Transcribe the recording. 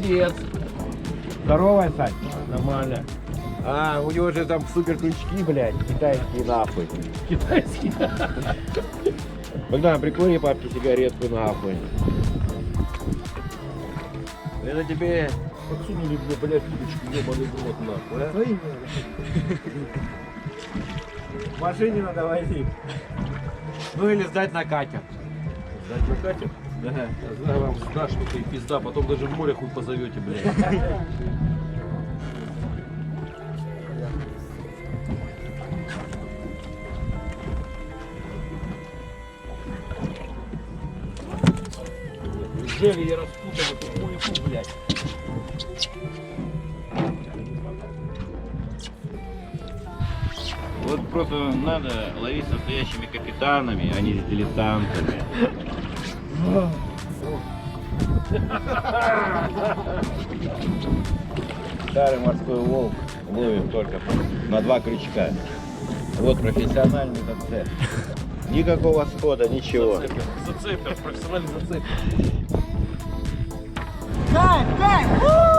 Молодец. Здоровая, Сань? Нормально. А, у него же там супер крючки, блядь, китайские нахуй. Китайский. Богдан, прикури папке сигаретку нахуй. Это тебе... Подсунули мне, блядь, удочку, ебаный в рот, нахуй, а? В машине надо возить. Ну или сдать на катер. Сдать на катер? Да. Я знаю, вам сдашь, что и пизда, потом даже в море хуй позовете, блядь. Неужели я распутал эту хуйку, блядь? Вот просто надо ловить с настоящими капитанами, а не с дилетантами. Старый морской волк ловит только на 2 крючка. Вот профессиональный зацеп. Никакого схода, ничего. Зацепер, профессиональный зацепер. Кайф, кайф!